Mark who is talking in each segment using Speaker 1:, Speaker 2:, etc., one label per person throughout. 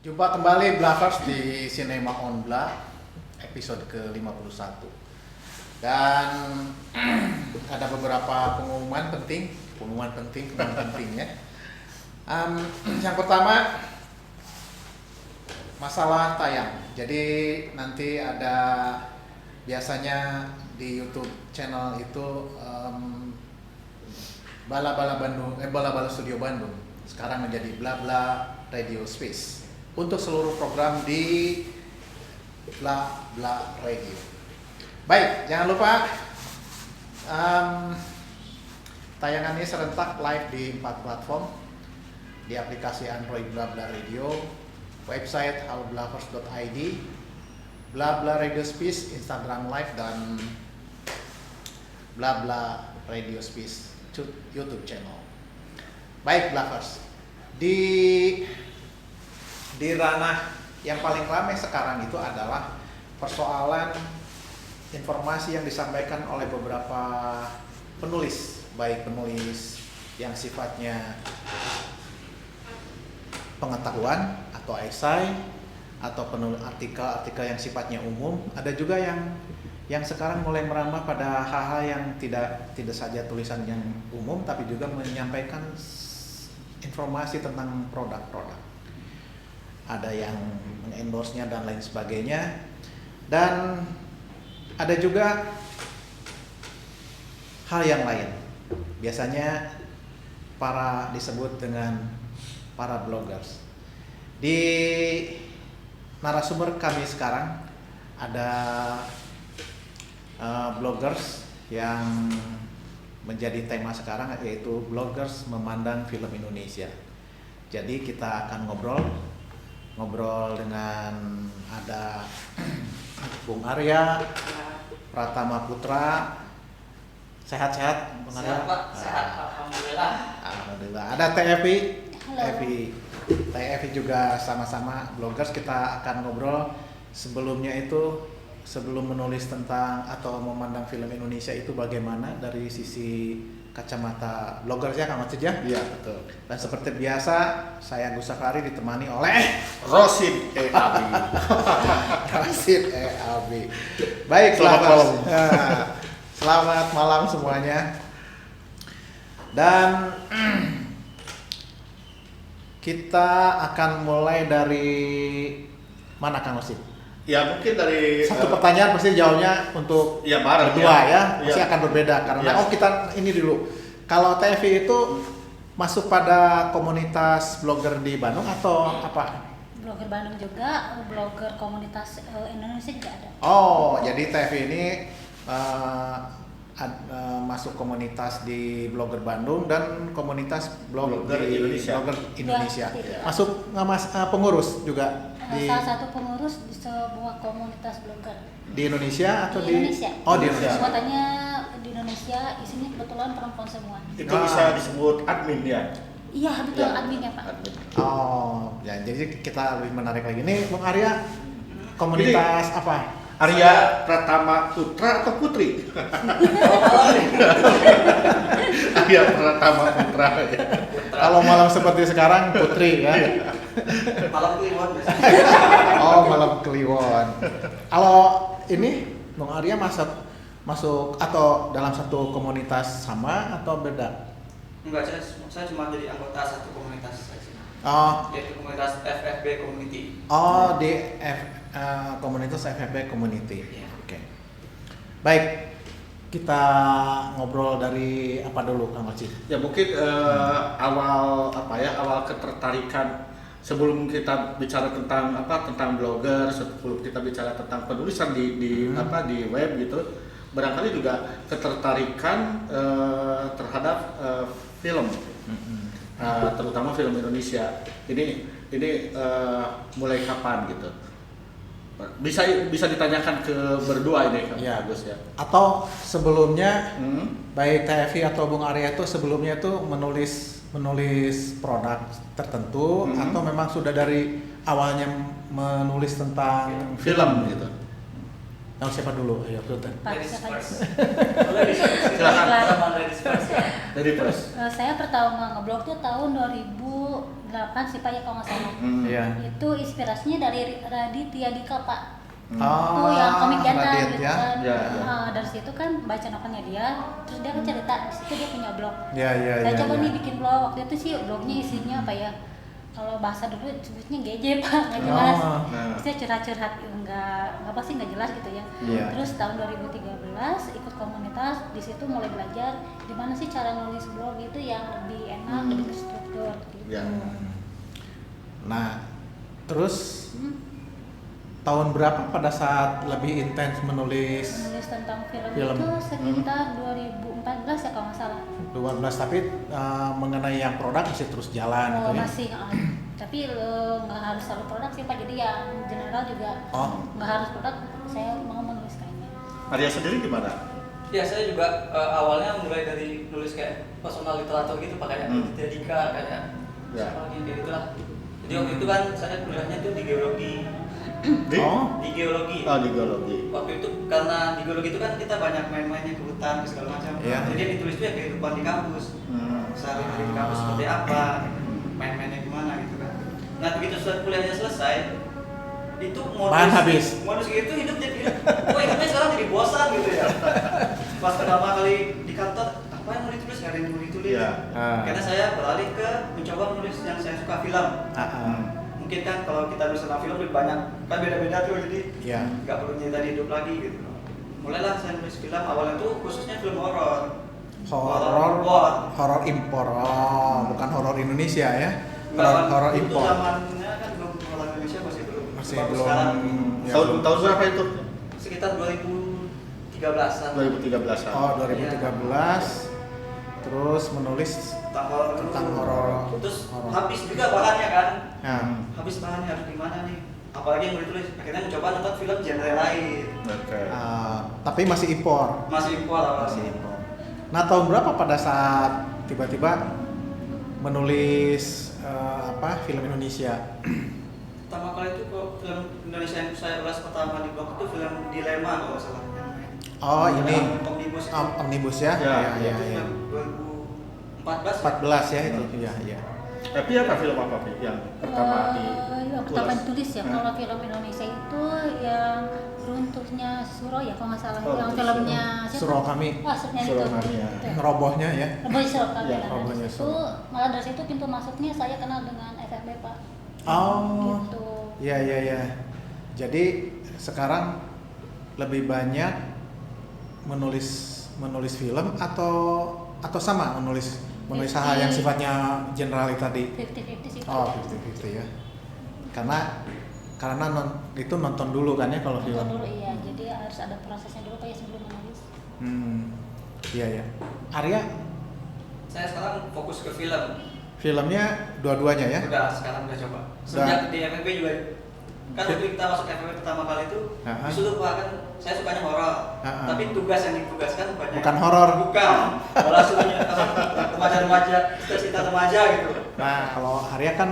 Speaker 1: Jumpa kembali Blavers di Cinema on Bla episode ke-51. Dan ada beberapa pengumuman penting ya. Yang pertama masalah tayang. Jadi nanti ada biasanya di YouTube channel itu Bala-Bala Bandung, Bala-Bala Studio Bandung sekarang menjadi Bla Bla Radio Space untuk seluruh program di Bla Bla Radio. Baik, jangan lupa tayangannya serentak live di 4 platform, di aplikasi Android Bla Bla Radio, website howblavers.id, Bla Bla Radio Space Instagram Live, dan Bla Bla Radio Space YouTube channel. Baik Blavers, di ranah yang paling ramai sekarang itu adalah persoalan informasi yang disampaikan oleh beberapa penulis, baik penulis yang sifatnya pengetahuan atau esai, atau penulis artikel yang sifatnya umum. Ada juga yang sekarang mulai merambah pada hal-hal yang tidak saja tulisan yang umum, tapi juga menyampaikan informasi tentang produk-produk. Ada yang mengendorse-nya dan lain sebagainya. Dan ada juga hal yang lain. Biasanya disebut dengan para bloggers. Di narasumber kami sekarang ada bloggers yang menjadi tema sekarang, yaitu bloggers memandang film Indonesia. Jadi kita akan ngobrol dengan ada Bung Arya Pratama Putra. Sehat-sehat Bung Arya?
Speaker 2: Sehat Pak, sehat Alhamdulillah.
Speaker 1: Alhamdulillah. Ada TFI. TFI juga sama-sama bloggers. Kita akan ngobrol sebelum menulis tentang atau memandang film Indonesia itu bagaimana dari sisi kacamata bloggers ya, Kang Macid ya?
Speaker 3: Iya, betul.
Speaker 1: Dan seperti biasa, saya Gus Safari ditemani oleh
Speaker 3: Rosid Abi.
Speaker 1: Rosid Abi. Baik, selamat malam semuanya. Dan kita akan mulai dari mana, Kang Macid?
Speaker 3: Ya mungkin dari
Speaker 1: satu pertanyaan pasti jawabnya untuk
Speaker 3: ya bareng
Speaker 1: berdua ya, pasti
Speaker 3: ya.
Speaker 1: akan berbeda karena
Speaker 3: Ya.
Speaker 1: kita ini dulu. Kalau TFI itu masuk pada komunitas blogger di Bandung atau apa?
Speaker 4: Blogger Bandung juga, blogger komunitas Indonesia juga ada.
Speaker 1: Oh, jadi TFI ini masuk komunitas di blogger Bandung dan komunitas blogger di
Speaker 3: Indonesia.
Speaker 1: Blogger Indonesia.
Speaker 4: Ya.
Speaker 1: Masuk pengurus juga di
Speaker 4: Salah satu pengurus di sebuah komunitas blogger.
Speaker 1: di Indonesia atau di
Speaker 4: Indonesia.
Speaker 1: Oh, di Indonesia.
Speaker 4: Muatannya di Indonesia, isinya kebetulan perempuan semua.
Speaker 3: Itu bisa disebut admin ya.
Speaker 4: Iya betul,
Speaker 3: Ya.
Speaker 4: adminnya Pak.
Speaker 3: Admin.
Speaker 1: Oh, ya, jadi kita lebih menarik lagi. Nih, Bung Arya, komunitas apa?
Speaker 3: Arya Pratama Putra atau Putri? Arya Pratama Putra ya.
Speaker 1: Kalau malam seperti sekarang, Putri ya.
Speaker 2: Malam Kliwon.
Speaker 1: Oh, malam Kliwon. Kalau ini, Bung Arya masuk atau dalam satu komunitas sama atau beda?
Speaker 2: Enggak, saya cuma jadi anggota satu komunitas saja.
Speaker 1: Oh,
Speaker 2: Yaitu komunitas FFB Community.
Speaker 1: di komunitas FFB Community.
Speaker 2: Iya.
Speaker 1: Oke. Baik, kita ngobrol dari apa dulu, Kang Macid?
Speaker 3: Ya mungkin awal ketertarikan sebelum kita bicara tentang blogger, sebelum kita bicara tentang penulisan di web gitu, barangkali juga ketertarikan terhadap film, terutama film Indonesia. Ini mulai kapan gitu? Bisa ditanyakan ke berdua ini, Kang Agus ya.
Speaker 1: Atau sebelumnya baik TFI atau Bung Arya itu sebelumnya itu menulis produk tertentu atau memang sudah dari awalnya menulis tentang film gitu. Yang siapa dulu? Ayo, Sultan.
Speaker 4: Pak,
Speaker 2: Ladies
Speaker 4: siapa?
Speaker 2: first. Ladies first.
Speaker 3: Silakan.
Speaker 2: Ladies first.
Speaker 3: Dari pers.
Speaker 4: Saya pertama ngeblog tuh tahun 2008. 98 sih Pak ya kalau nggak salah.
Speaker 1: Iya.
Speaker 4: Itu inspirasinya dari Raditya Dika Pak.
Speaker 1: Oh,
Speaker 4: Itu yang komik janda
Speaker 1: Radit,
Speaker 4: gitu
Speaker 1: ya.
Speaker 4: kan.
Speaker 3: Ya, ya.
Speaker 4: Dari situ kan baca novelnya dia, terus dia kan cerita di situ dia punya blog.
Speaker 1: Iya, iya,
Speaker 4: Saya
Speaker 1: iya.
Speaker 4: coba
Speaker 1: Iya.
Speaker 4: nih bikin blog. Waktu itu sih blognya isinya apa ya? Kalau bahasa dulu sebutnya geje Pak, nggak jelas.
Speaker 1: Oh.
Speaker 3: Nah.
Speaker 4: Saya curhat-curhat nggak apa sih nggak jelas gitu ya.
Speaker 1: Iya.
Speaker 4: Terus tahun 2013 ikut komunitas, di situ mulai belajar gimana sih cara nulis blog itu yang lebih enak, lebih terstruktur gitu.
Speaker 3: Ya.
Speaker 1: Nah, terus
Speaker 4: Hmm.
Speaker 1: tahun berapa pada saat lebih intens menulis?
Speaker 4: Menulis tentang film,
Speaker 1: Film.
Speaker 4: itu sekitar 2014 ya kalau nggak salah.
Speaker 1: 12, tapi mengenai yang produk masih terus jalan gitu ya?
Speaker 4: Masih, tapi nggak harus selalu produk sih Pak. Jadi yang general juga
Speaker 1: Oh.
Speaker 4: nggak harus produk. Saya mau menulis kayaknya.
Speaker 3: Arya sendiri gimana?
Speaker 2: Ya saya juga awalnya mulai dari nulis kayak personal literatur gitu Pak, kayak Dedika, kayak
Speaker 3: Ya.
Speaker 2: siapa lagi kayak gitulah. Jadi waktu itu kan saya kuliahnya tuh di geologi.
Speaker 3: Di?
Speaker 1: Oh.
Speaker 2: Di geologi.
Speaker 3: Oh, di geologi.
Speaker 2: Waktu itu karena di geologi itu kan kita banyak main-mainnya ke hutan ke segala macam.
Speaker 1: Iya.
Speaker 2: Jadi yang ditulis itu ya kehidupan di kampus. Sehari-hari di kampus seperti apa, main-mainnya gimana gitu kan. Nah begitu kuliahnya selesai, itu
Speaker 1: Bahan habis.
Speaker 2: modus gitu hidup jadi kok hidupnya sekarang jadi bosan gitu ya. Pas pertama kali di kantor, apa yang mau ditulis, nggak ada yang mau ditulis.
Speaker 3: Iya.
Speaker 2: Karena saya beralih ke mencoba menulis yang saya suka, film. Mungkin kan kalau kita nulis tentang film lebih banyak, kan beda-beda tuh, jadi
Speaker 1: Iya.
Speaker 2: nggak perlu cerita di hidup lagi gitu. Mulailah saya nulis film, awalnya tuh khususnya film horor.
Speaker 1: Horor impor. Oh, bukan horor Indonesia ya? Horor
Speaker 2: Itu
Speaker 1: impor.
Speaker 2: zamannya kan belum horor Indonesia
Speaker 1: Masih
Speaker 2: baru
Speaker 1: belum.
Speaker 2: sekarang.
Speaker 1: Ya,
Speaker 3: Tahun berapa itu?
Speaker 2: Sekitar 2013-an.
Speaker 3: 2013-an.
Speaker 1: Oh, 2013. Terus menulis
Speaker 2: Tentang
Speaker 1: horor.
Speaker 2: Terus
Speaker 1: Horor.
Speaker 2: habis juga bahannya kan.
Speaker 1: Ya.
Speaker 2: Habis bahannya harus gimana nih? Apalagi yang mau ditulis. Akhirnya mencoba nonton film genre lain.
Speaker 3: Oke.
Speaker 1: Tapi masih impor.
Speaker 2: Masih impor awalnya.
Speaker 1: Masih impor. Nah, tahun berapa pada saat tiba-tiba menulis film Indonesia?
Speaker 2: Pertama kali itu kok film Indonesia yang saya ulas pertama di blog itu film Dilema kalau nggak salah.
Speaker 1: Oh, ini
Speaker 2: Omnibus.
Speaker 1: Omnibus ya?
Speaker 3: Ya,
Speaker 1: Iya,
Speaker 2: Itu
Speaker 1: iya.
Speaker 2: film 2014.
Speaker 1: 14 ya itu. Iya, iya.
Speaker 3: Tapi apa film apa Pi, yang pertama di
Speaker 4: Yang pertama ditulis ya, kalau film Indonesia itu yang Runtuhnya Suro ya kalau nggak salah.
Speaker 3: Oh,
Speaker 4: yang
Speaker 3: Runtuh
Speaker 4: filmnya
Speaker 1: Suro Kami.
Speaker 4: Wah, Surnya itu.
Speaker 3: Suro Kami, ya.
Speaker 4: Itu.
Speaker 1: Ngerobohnya ya.
Speaker 4: Robohnya Suro Kami.
Speaker 3: Ya,
Speaker 4: Nah,
Speaker 1: Robohnya
Speaker 4: dari situ,
Speaker 1: Suro.
Speaker 4: malah dari situ pintu masuknya saya kenal dengan FFB Pak.
Speaker 1: Oh.
Speaker 4: Gitu.
Speaker 1: Iya, iya, iya. Jadi sekarang lebih banyak menulis film atau sama menulis hal yang sifatnya general tadi.
Speaker 4: 50-50 sih Pak.
Speaker 1: Oh, 50-50 ya. Karena itu nonton dulu kan ya kalau
Speaker 4: Nonton
Speaker 1: film.
Speaker 4: dulu iya, jadi harus ada prosesnya dulu Pak ya sebelum menulis.
Speaker 1: Iya ya. Arya,
Speaker 2: Saya sekarang fokus ke film.
Speaker 1: filmnya dua-duanya ya?
Speaker 2: Udah, sekarang udah coba. Sejak di FFB juga. Kan waktu kita masuk FFB pertama kali itu,
Speaker 1: Aha.
Speaker 2: disuruh Pak kan saya sukanya horor.
Speaker 1: Aha.
Speaker 2: Tapi tugas yang ditugaskan banyak.
Speaker 1: Bukan horor.
Speaker 2: Bukan. Malah suruhnya remaja-remaja, cita-cita remaja gitu.
Speaker 1: Nah, kalau Arya kan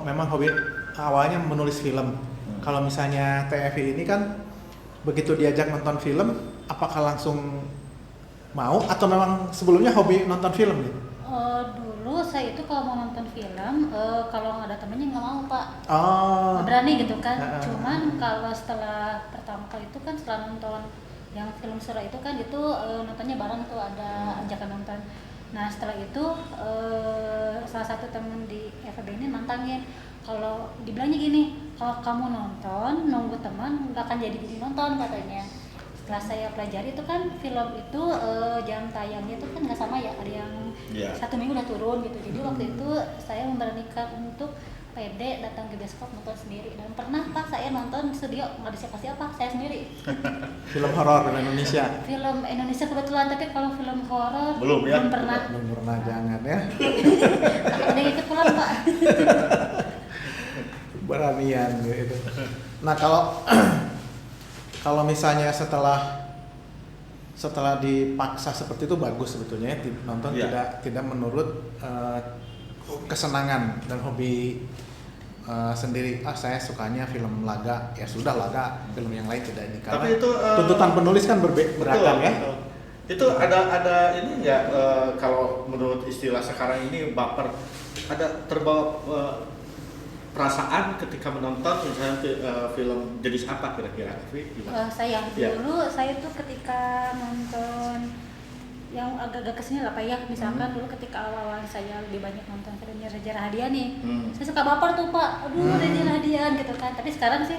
Speaker 1: memang hobi awalnya menulis film. Kalau misalnya TFI ini kan begitu diajak nonton film, apakah langsung mau atau memang sebelumnya hobi nonton film gitu?
Speaker 4: Dulu saya itu kalau mau nonton film, kalau nggak ada temennya nggak mau Pak.
Speaker 1: Oh.
Speaker 4: Nggak berani gitu kan.
Speaker 1: Heeh.
Speaker 4: Cuman kalau setelah pertama kali itu kan setelah nonton yang film Sura itu kan itu nontonnya bareng tuh, ada ajakan nonton. Nah setelah itu salah satu temen di FB ini nantangin, kalau dibilangnya gini, kalau kamu nonton nunggu teman nggak akan jadi nonton katanya. Setelah saya pelajari itu kan film itu jam tayangnya itu kan nggak sama ya, ada yang
Speaker 3: Iya.
Speaker 4: 1 minggu udah turun gitu. Jadi waktu itu saya memberanikan untuk pede datang ke bioskop nonton sendiri, dan pernah Pak saya nonton studio nggak ada siapa-siapa, saya sendiri.
Speaker 1: Film horor film Indonesia.
Speaker 4: Film Indonesia kebetulan, tapi kalau film horor
Speaker 3: Belum ya?
Speaker 4: belum pernah.
Speaker 1: Belum pernah, jangan ya.
Speaker 4: Ada yang ikut pulang Pak.
Speaker 1: Beranian gitu. Nah, kalau misalnya setelah dipaksa seperti itu bagus sebetulnya ya, nonton
Speaker 3: Iya.
Speaker 1: tidak menurut kesenangan dan hobi sendiri. Saya sukanya film laga, ya sudah laga, film yang lain tidak ini. Karena
Speaker 3: Tapi itu
Speaker 1: tuntutan penulis kan beragam ya.
Speaker 3: betul. Itu ada ini nggak kalau menurut istilah sekarang ini baper, ada terbawa perasaan ketika menonton misalnya film jenis apa kira-kira? Afi, gimana?
Speaker 4: Saya
Speaker 3: Ya.
Speaker 4: dulu saya tuh ketika nonton yang agak-agak kesini lah Pak ya, misalkan dulu ketika awal-awal saya lebih banyak nonton filmnya Reza Rahadian nih, saya suka baper tuh Pak, aduh Reza Rahadian gitu kan. Tapi sekarang sih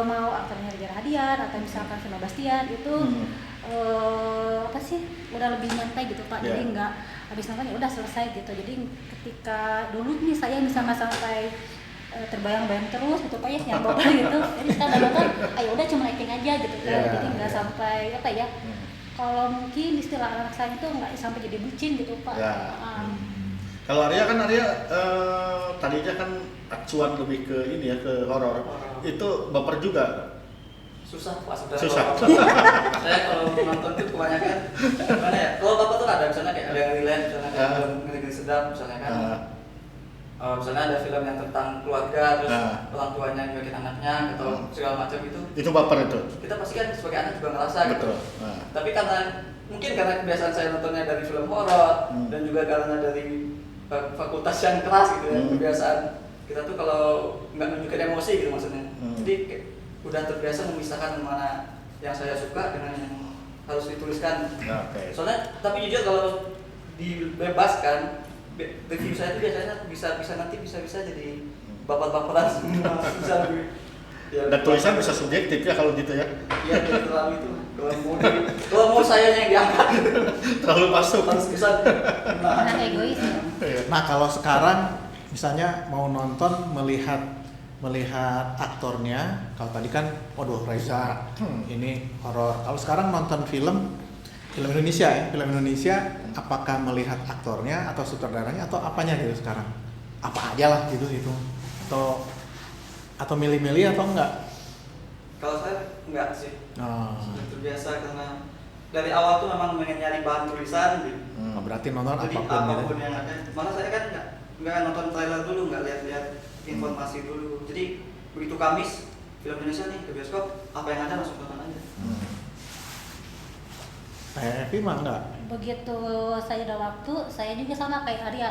Speaker 4: mau aktornya Reza Rahadian atau misalkan Vino Bastian itu apa sih udah lebih nyantai gitu Pak,
Speaker 3: Yeah.
Speaker 4: jadi nggak habis nonton ya udah selesai gitu. Jadi ketika dulu nih saya misalkan sampai terbayang-bayang terus gitu Pak ya yang baper gitu, jadi sekarang nonton ayo udah cuma acting aja gitu kan,
Speaker 3: Yeah,
Speaker 4: jadi nggak
Speaker 3: yeah.
Speaker 4: sampai apa ya. Kalau mungkin istilah anak saya itu nggak sampai jadi bucin gitu Pak.
Speaker 3: Ya. Kalau Arya kan tadinya kan acuan lebih ke ini ya, ke horor. Itu baper juga.
Speaker 2: Susah Pak sebenarnya.
Speaker 3: Susah.
Speaker 2: Saya kalau nonton tuh kebanyakan mana ya? Kalau bapak tuh ada misalnya kayak ada yang relate, misalnya kayak film ngeri-ngeri sedap misalnya kan. Misalnya ada film yang tentang keluarga terus orang tuanya nyuakin anaknya atau segala macam itu.
Speaker 3: Itu baper itu.
Speaker 2: Kita pasti kan sebagai anak juga ngerasa gitu.
Speaker 3: Betul.
Speaker 2: Tapi mungkin karena kebiasaan saya nontonnya dari film horor dan juga karena dari fakultas yang keras gitu ya, kebiasaan kita tuh kalau nggak nunjukin emosi gitu maksudnya. Jadi udah terbiasa memisahkan mana yang saya suka dengan yang harus dituliskan.
Speaker 3: Okay.
Speaker 2: Soalnya tapi jujur kalau dibebaskan review saya itu biasanya bisa jadi baper-baperan semua. Bisa ya,
Speaker 3: Dan tulisan bisa subjektif ya kalau gitu ya.
Speaker 2: Iya, jadi terlalu itu. Kalau mau saya yang diangkat
Speaker 3: Terlalu masuk.
Speaker 2: harus bisa.
Speaker 4: Anak egois ya.
Speaker 1: Nah kalau sekarang misalnya mau nonton melihat aktornya, kalau tadi kan, waduh Reza, ini horor. Kalau sekarang nonton film Indonesia ya, film Indonesia, apakah melihat aktornya atau sutradaranya atau apanya gitu sekarang? Apa aja lah gitu, atau milih-milih atau enggak?
Speaker 2: Kalau saya enggak sih. Sudah terbiasa karena dari awal tuh memang pengen nyari bahan tulisan gitu.
Speaker 1: Berarti nonton
Speaker 2: Jadi
Speaker 1: apapun gitu.
Speaker 2: yang ada. Malah saya kan enggak nonton trailer dulu, enggak lihat-lihat informasi dulu. Jadi begitu Kamis film Indonesia nih ke bioskop, apa yang ada langsung tonton aja.
Speaker 1: Evi mah enggak?
Speaker 4: Begitu saya ada waktu, saya juga sama kayak Arya,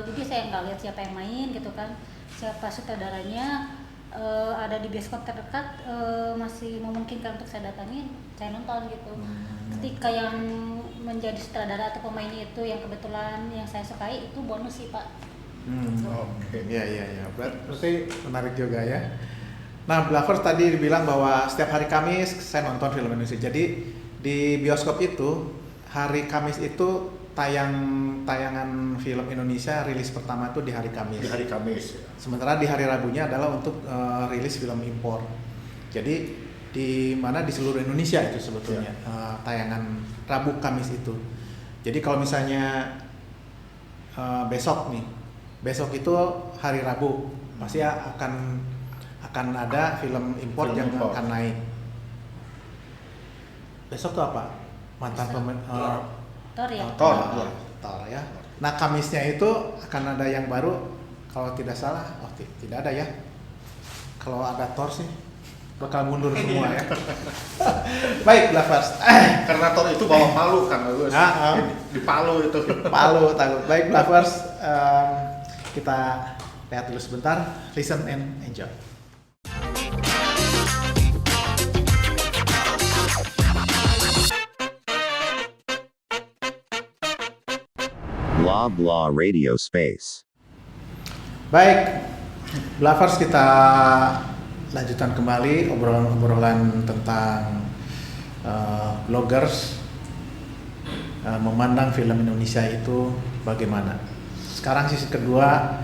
Speaker 4: jadi saya nggak lihat siapa yang main gitu kan, siapa sutradaranya, ada di bioskop terdekat, masih memungkinkan untuk saya datangi, saya nonton gitu. Ketika yang menjadi sutradara atau pemainnya itu yang kebetulan yang saya sukai itu bonus sih Pak.
Speaker 1: Oke, iya. Berarti menarik juga ya. Nah, Blavers tadi dibilang bahwa setiap hari Kamis saya nonton film Indonesia. Jadi di bioskop itu hari Kamis itu tayangan film Indonesia rilis pertama itu di hari Kamis.
Speaker 3: Di hari Kamis.
Speaker 1: Sementara di hari Rabunya adalah untuk rilis film impor. Jadi di mana di seluruh Indonesia itu sebetulnya tayangan Rabu Kamis itu. Jadi kalau misalnya besok itu hari Rabu pasti akan ada film impor yang akan naik. Besok tuh apa? Mantan pemain
Speaker 4: Thor ya.
Speaker 1: Thor ya. Nah Kamisnya itu akan ada yang baru. Kalau tidak salah, tidak ada ya. Kalau ada Thor sih bakal mundur semua ya. Baik, Blavers.
Speaker 3: Karena Thor itu bawa palu kan, Bagus. Di Palu itu.
Speaker 1: Palu takut. Baik, Blavers. Kita lihat dulu sebentar. Listen and enjoy.
Speaker 5: Blah blah radio space.
Speaker 1: Baik, Blavers, kita lanjutkan kembali obrolan tentang bloggers memandang film Indonesia itu bagaimana. Sekarang sisi kedua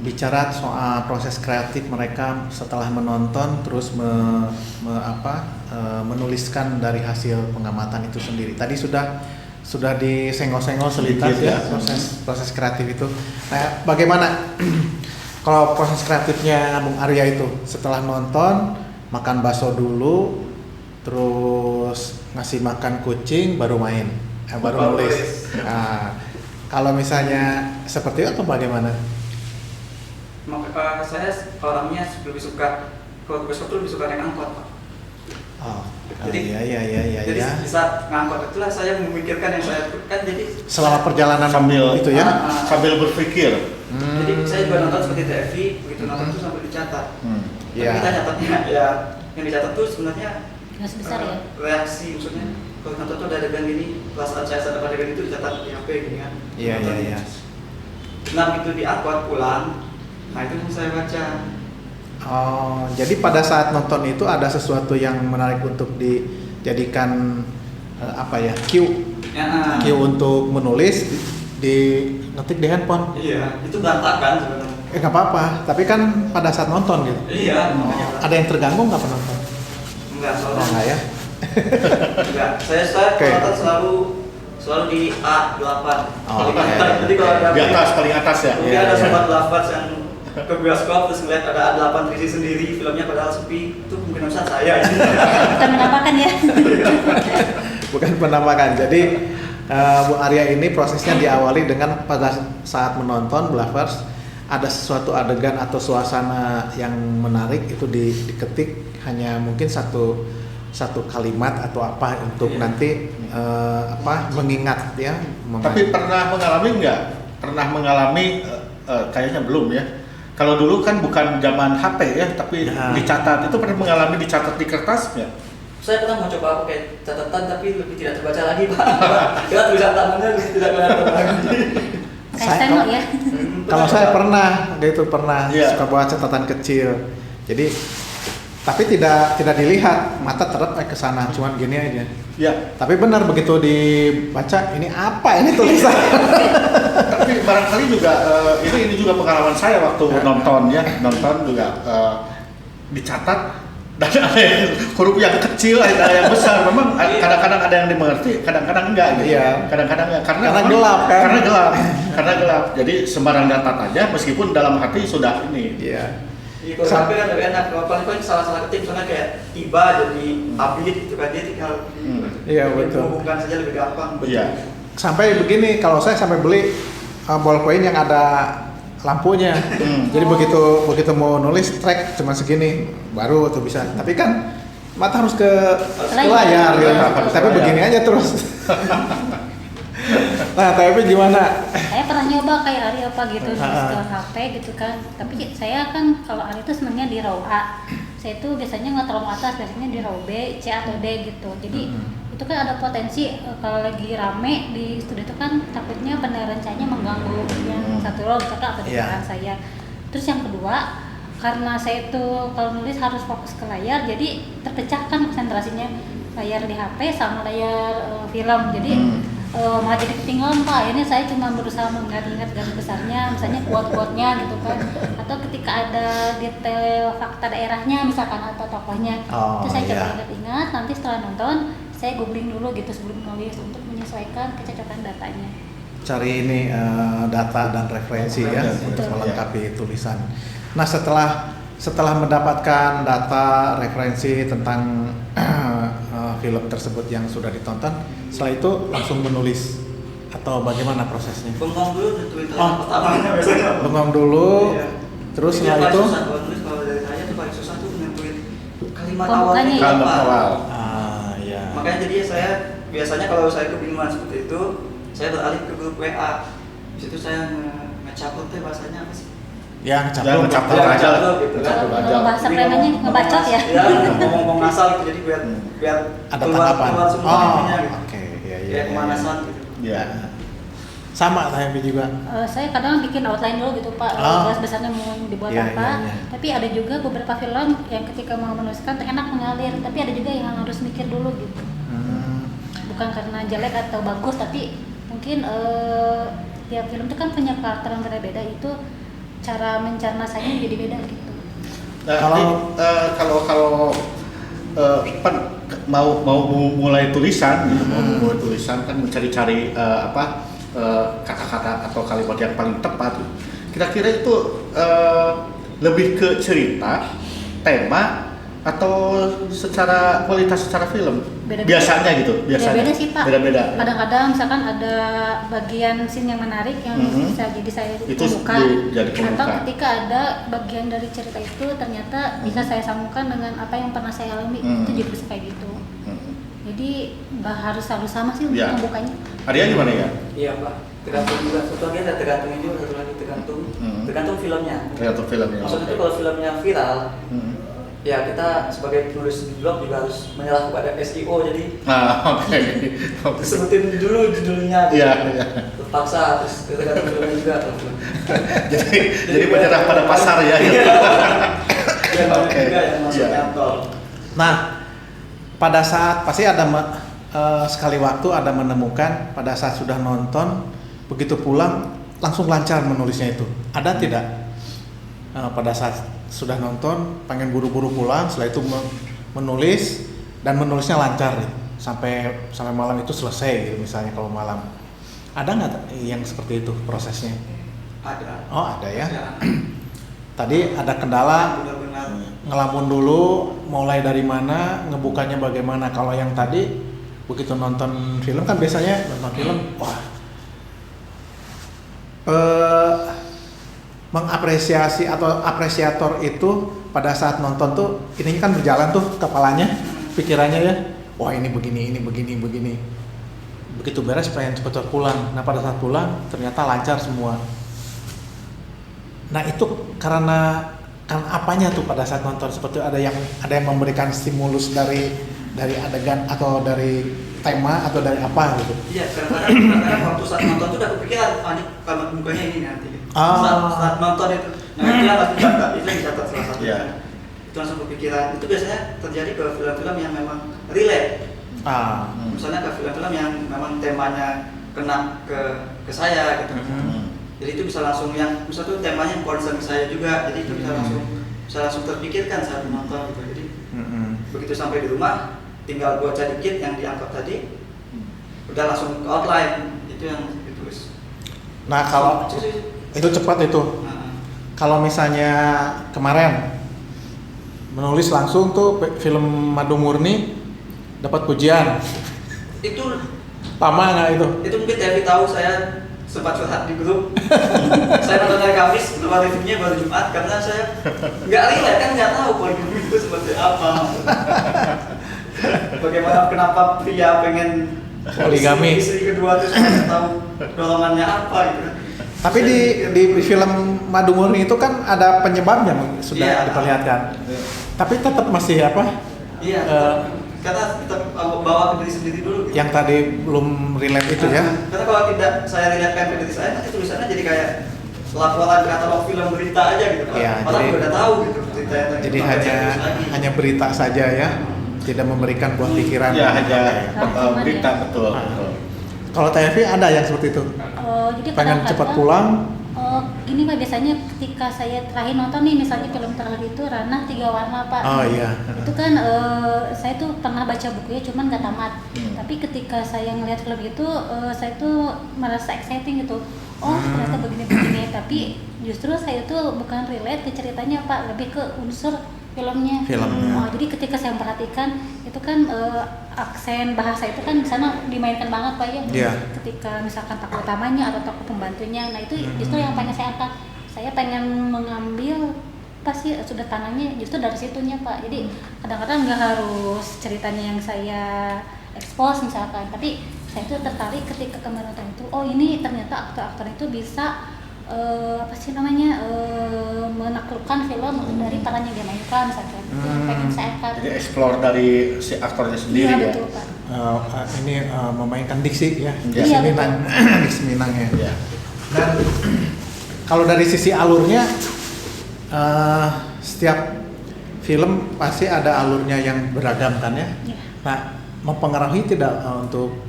Speaker 1: bicara soal proses kreatif mereka setelah menonton terus menuliskan dari hasil pengamatan itu sendiri. Tadi sudah disenggol-senggol selintas ya proses kreatif itu. Nah, bagaimana kalau proses kreatifnya Bung Arya itu setelah nonton makan bakso dulu, terus ngasih makan kucing baru main, baru nulis. Nah, kalau misalnya seperti itu atau bagaimana?
Speaker 2: Saya orangnya lebih suka kalau besok tuh lebih suka naik angkot Pak.
Speaker 1: Oh,
Speaker 2: Jadi-
Speaker 1: iya.
Speaker 2: Jadi di saat ngangkut itulah saya memikirkan yang saya kan jadi
Speaker 1: Selama perjalanan
Speaker 3: Sambil-
Speaker 1: itu ya.
Speaker 3: Sambil berpikir.
Speaker 2: jadi saya juga nonton seperti TV, begitu nonton tuh sampai dicatat. Tapi
Speaker 1: Iya.
Speaker 2: kita nyatetnya ya yang dicatat tuh sebenarnya
Speaker 4: Nggak sebesar ya.
Speaker 2: reaksi maksudnya. Kalau nonton tuh ada adegan gini, perasaan saya saat adegan itu dicatat di HP gini kan.
Speaker 1: Iya.
Speaker 2: Nah begitu diangkut pulang, nah itu yang saya baca.
Speaker 1: Oh, jadi pada saat nonton itu ada sesuatu yang menarik untuk dijadikan apa ya? Cue
Speaker 2: Ya,
Speaker 1: untuk menulis di ngetik di handphone.
Speaker 2: iya, itu berantakan sebenarnya.
Speaker 1: Nggak apa-apa, tapi kan pada saat nonton gitu.
Speaker 2: Iya,
Speaker 1: Oh,
Speaker 2: makanya.
Speaker 1: ada yang terganggu nggak penonton?
Speaker 2: Enggak,
Speaker 1: Oh,
Speaker 2: soalnya
Speaker 1: nggak ya?
Speaker 2: enggak. Saya
Speaker 1: Oke.
Speaker 2: nonton selalu di A8.
Speaker 1: Oh,
Speaker 2: Paling
Speaker 1: oke.
Speaker 2: atas. Jadi kalau ada
Speaker 3: Di atas, paling atas ya.
Speaker 2: mungkin
Speaker 1: Iya,
Speaker 2: ada
Speaker 1: iya.
Speaker 2: sobat lafaz yang ke bioskop terus ngeliat ada A8 terisi sendiri, filmnya padahal sepi, itu mungkin urusan saya.
Speaker 4: Bukan menampakkan ya.
Speaker 1: Bukan penampakan. Jadi Bu Arya ini prosesnya diawali dengan pada saat menonton Blavers ada sesuatu adegan atau suasana yang menarik itu diketik hanya mungkin satu kalimat atau apa untuk
Speaker 2: Iya.
Speaker 1: nanti mengingat ya.
Speaker 3: Tapi pernah mengalami nggak? Pernah mengalami kayaknya belum ya. Kalau dulu kan bukan zaman HP ya, tapi
Speaker 1: Ya.
Speaker 3: dicatat. Itu pernah mengalami dicatat di kertas nggak?
Speaker 2: Saya pernah mau coba pakai catatan tapi lebih tidak terbaca lagi, Pak. Karena tulisan tangannya lebih tidak kelihatan lagi.
Speaker 4: Kayak
Speaker 1: Saya
Speaker 4: steno
Speaker 1: kalau-
Speaker 4: ya.
Speaker 1: Kalau saya pernah
Speaker 3: Iya.
Speaker 1: suka bawa catatan kecil. Jadi tapi tidak dilihat, mata terep ke sana, cuman gini aja.
Speaker 3: Ya.
Speaker 1: Tapi benar begitu dibaca, ini apa ini tulisan?
Speaker 3: Tapi barangkali juga ini juga pengalaman saya waktu nonton juga dicatat dan ada yang huruf yang kecil, ada yang besar. Memang kadang-kadang ada yang dimengerti, kadang-kadang enggak gitu.
Speaker 1: Iya.
Speaker 3: Kadang-kadang enggak
Speaker 1: Karena
Speaker 3: memang-
Speaker 1: gelap, kan?
Speaker 3: Karena gelap. Jadi sembarang catat aja meskipun dalam hati sudah ini.
Speaker 1: Iya.
Speaker 2: Di kalau HP kan lebih enak, kalau paling salah ketik misalnya kayak tiba jadi abid gitu kan, dia tinggal
Speaker 1: Iya, betul.
Speaker 2: menghubungkan saja lebih gampang.
Speaker 3: Iya.
Speaker 1: Sampai begini, kalau saya sampai beli ballpoint yang ada lampunya. Jadi begitu mau nulis track cuma segini baru tuh bisa. Tapi kan mata harus ke layar gitu.
Speaker 3: Iya, harus
Speaker 1: Tapi
Speaker 3: layar.
Speaker 1: begini aja terus. Nah, tapi gimana?
Speaker 4: Saya pernah nyoba kayak Ari apa gitu nulis
Speaker 1: Ah.
Speaker 4: ke HP gitu kan. Tapi saya kan kalau Ari itu senangnya di row A. Saya itu biasanya nggak terlalu atas, biasanya di row B, C atau D gitu. Jadi itu kan ada potensi kalau lagi rame di studio itu kan takutnya penerancannya mengganggu yang satu row misalkan atau di
Speaker 1: Iya.
Speaker 4: belakang saya. Terus yang kedua, karena saya itu kalau nulis harus fokus ke layar, jadi terpecahkan konsentrasinya layar di HP sama layar film. Jadi malah jadi ketinggalan Pak. Ini saya cuma berusaha mengingat-ingat garis besarnya, misalnya quote-quote-nya gitu kan. Atau ketika ada detail fakta daerahnya misalkan atau tokohnya,
Speaker 1: Oh,
Speaker 4: itu saya coba
Speaker 1: iya.
Speaker 4: ingat-ingat. Nanti setelah nonton, saya googling dulu gitu sebelum nulis untuk menyesuaikan kecocokan datanya.
Speaker 1: Cari ini data dan referensi ya
Speaker 3: Betul.
Speaker 1: untuk melengkapi tulisan. Nah, setelah mendapatkan data referensi tentang film tersebut yang sudah ditonton, setelah itu langsung menulis atau bagaimana prosesnya?
Speaker 2: Bengong dulu di Twitter
Speaker 1: Oh.
Speaker 2: pertamanya biasanya.
Speaker 1: Bengong dulu,
Speaker 2: Iya.
Speaker 1: terus
Speaker 2: Ini
Speaker 1: setelah
Speaker 2: paling
Speaker 1: itu
Speaker 2: susah kalau nulis, kalau dari saya tuh paling susah tuh nentuin kalimat
Speaker 4: Pembukaannya
Speaker 2: awalnya
Speaker 4: ya?
Speaker 3: Kalimat
Speaker 2: apa.
Speaker 3: awal.
Speaker 1: ya.
Speaker 2: Makanya jadi saya biasanya kalau saya kebingungan seperti itu, saya beralih ke grup WA. Di situ saya ngecaplok teh bahasanya apa sih?
Speaker 1: Yang
Speaker 3: Jangan
Speaker 1: caplok
Speaker 3: caplok aja lah.
Speaker 2: gitu kan.
Speaker 3: Caplok aja.
Speaker 4: Kalau bahasa
Speaker 2: Jadi
Speaker 4: premannya ngebacot ya.
Speaker 2: Ya, ngomong ngasal gitu, jadi biar
Speaker 1: ada
Speaker 2: keluar
Speaker 1: tanggapan.
Speaker 2: semua
Speaker 1: Oh,
Speaker 2: intinya gitu.
Speaker 1: oke, ya,
Speaker 2: Kayak pemanasan gitu.
Speaker 3: Ya.
Speaker 1: Sama saya juga.
Speaker 4: Saya kadang bikin outline dulu gitu Pak,
Speaker 1: Oh.
Speaker 4: garis besarnya mau dibuat
Speaker 1: Iya,
Speaker 4: apa.
Speaker 1: iya, iya.
Speaker 4: Tapi ada juga beberapa film yang ketika mau menuliskan enak mengalir, tapi ada juga yang harus mikir dulu gitu. Bukan karena jelek atau bagus, tapi mungkin tiap film itu kan punya karakter yang berbeda, itu cara mencernasanya jadi beda gitu.
Speaker 3: Nah,
Speaker 1: Kalau-
Speaker 3: kalau kan mau mulai tulisan gitu, mau mulai tulisan kan mencari-cari kata-kata atau kalimat yang paling tepat. Kira-kira itu lebih ke cerita, tema, atau secara kualitas secara film?
Speaker 4: Beda-beda.
Speaker 3: Biasanya gitu, biasanya.
Speaker 4: Beda-beda sih Pak.
Speaker 3: Beda-beda.
Speaker 4: Kadang-kadang misalkan ada bagian scene yang menarik yang bisa jadi saya
Speaker 3: Itu
Speaker 4: temukan,
Speaker 3: jadi
Speaker 4: atau
Speaker 3: pembuka.
Speaker 4: ketika ada bagian dari cerita itu ternyata bisa saya sambungkan dengan apa yang pernah saya alami, itu juga bisa kayak gitu. Jadi nggak harus sama sih untuk
Speaker 3: Ya.
Speaker 4: membukanya.
Speaker 3: Arya gimana ya?
Speaker 2: Iya Pak, tergantung juga. Satu lagi ada tergantungnya juga, satu lagi tergantung filmnya.
Speaker 3: Tergantung filmnya.
Speaker 2: Maksudnya itu kalau filmnya viral, ya kita sebagai penulis blog juga harus menyerah kepada SEO, jadi
Speaker 3: Oke.
Speaker 2: sebutin dulu judulnya.
Speaker 3: Iya, iya.
Speaker 2: Terpaksa, terus tergantung filmnya juga.
Speaker 3: Jadi menyerah pada pasar ya.
Speaker 2: Iya. Ya banyak
Speaker 3: Oke.
Speaker 2: juga yang masuk
Speaker 3: Iya.
Speaker 2: nyantol.
Speaker 1: Nah, pada saat pasti ada sekali waktu ada menemukan pada saat sudah nonton, begitu pulang langsung lancar menulisnya itu. Ada tidak? Pada saat sudah nonton pengen buru-buru pulang, setelah itu menulis dan menulisnya lancar sampai malam itu selesai gitu misalnya kalau malam. Ada nggak yang seperti itu prosesnya?
Speaker 2: Ada.
Speaker 1: Oh ada ya.
Speaker 2: Ada.
Speaker 1: Tadi ada kendala
Speaker 2: Benar-benar.
Speaker 1: ngelamun dulu, mulai dari mana, ngebukanya bagaimana. Kalau yang tadi begitu nonton film kan biasanya nonton film, wah mengapresiasi atau apresiator itu pada saat nonton tuh ini kan berjalan tuh kepalanya, pikirannya ya, wah ini begini, begitu beres pengen cepet pulang. Nah pada saat pulang ternyata lancar semua. Nah itu karena kan apanya tuh pada saat nonton, seperti ada yang memberikan stimulus dari adegan atau dari tema atau dari apa gitu.
Speaker 2: Iya, kadang-kadang waktu saat nonton tuh udah kepikiran, ini kalau mukanya ini nanti. Saat nonton itu, nah itu yang harus dicatat, itu yang dicatat salah satu.
Speaker 3: Iya.
Speaker 2: Itu langsung kepikiran. Itu biasanya terjadi ke film-film yang memang relate. Misalnya ke film-film yang memang temanya kena ke saya gitu. Jadi itu bisa langsung yang misalnya tuh temanya concern saya juga, jadi itu bisa langsung terpikirkan saat menonton gitu. Jadi begitu sampai di rumah tinggal baca dikit yang diangkat tadi, udah langsung ke outline, itu yang ditulis.
Speaker 1: Nah kalau itu cepat itu. Kalau misalnya kemarin menulis langsung tuh film Madu Murni dapat pujian,
Speaker 2: Itu
Speaker 1: lama nggak itu?
Speaker 2: mungkin Tevi tahu saya sempat curhat di grup. Saya nonton hari Kamis, tempat reviewnya baru Jumat karena saya nggak relate kan, nggak tahu poligami itu seperti apa. Bagaimana kenapa pria pengen
Speaker 1: Poligami.
Speaker 2: istri kedua terus nggak tahu dorongannya apa gitu.
Speaker 1: Tapi di film Madu Murni itu kan ada penyebabnya sudah
Speaker 2: Iya.
Speaker 1: diperlihatkan. Tapi tetap masih apa?
Speaker 2: Iya, karena kita bawa ke diri sendiri dulu. Gitu.
Speaker 1: Yang tadi belum relate itu ya.
Speaker 2: Karena kalau tidak saya relate ke diri saya, nanti tulisannya jadi kayak laporan katalog film berita aja gitu.
Speaker 1: Iya,
Speaker 2: Padahal
Speaker 1: jadi-
Speaker 2: udah tahu gitu berita yang tadi.
Speaker 1: Jadi
Speaker 2: Pakai saya tulis lagi.
Speaker 1: hanya berita saja ya, tidak memberikan buah pikiran.
Speaker 3: Ya hanya
Speaker 4: Rangkuman
Speaker 3: berita
Speaker 4: ya.
Speaker 3: betul.
Speaker 1: Kalau TFI ada yang seperti itu.
Speaker 4: Jadi
Speaker 1: Pengen
Speaker 4: kadang-kadang,
Speaker 1: cepat pulang.
Speaker 4: Ini Pak, biasanya ketika saya terakhir nonton nih, misalnya film terakhir itu Ranah Tiga Warna Pak.
Speaker 1: Oh iya.
Speaker 4: Itu kan saya tuh pernah baca bukunya cuman nggak tamat. Tapi ketika saya ngeliat film itu saya tuh merasa exciting gitu. Oh ternyata begini-begini. Tapi justru saya tuh bukan relate ke ceritanya Pak, lebih ke unsur filmnya. Jadi ketika saya memperhatikan itu kan aksen bahasa itu kan di sana dimainkan banget Pak ya.
Speaker 1: Iya.
Speaker 4: Ketika misalkan tokoh utamanya atau tokoh pembantunya, nah itu justru yang pengen saya angkat. Saya pengen mengambil pasti sudut pandangnya justru dari situnya Pak. Jadi kadang-kadang nggak harus ceritanya yang saya expose misalkan, tapi saya tuh tertarik ketika kemarin nonton itu. Oh ini ternyata aktor-aktor itu bisa menaklukkan film dari peran yang dia mainkan misalkan. Itu yang pengen saya angkat.
Speaker 3: Jadi explore dari si aktornya sendiri
Speaker 4: Iya
Speaker 3: ya.
Speaker 4: betul Pak.
Speaker 1: Ini memainkan diksi ya,
Speaker 3: Iya.
Speaker 1: diksi
Speaker 4: Iya,
Speaker 1: Minang, diksi Minang ya.
Speaker 3: Iya.
Speaker 1: Dan kalau dari sisi alurnya, setiap film pasti ada alurnya yang beragam kan ya.
Speaker 4: Iya.
Speaker 1: Nah, mempengaruhi tidak untuk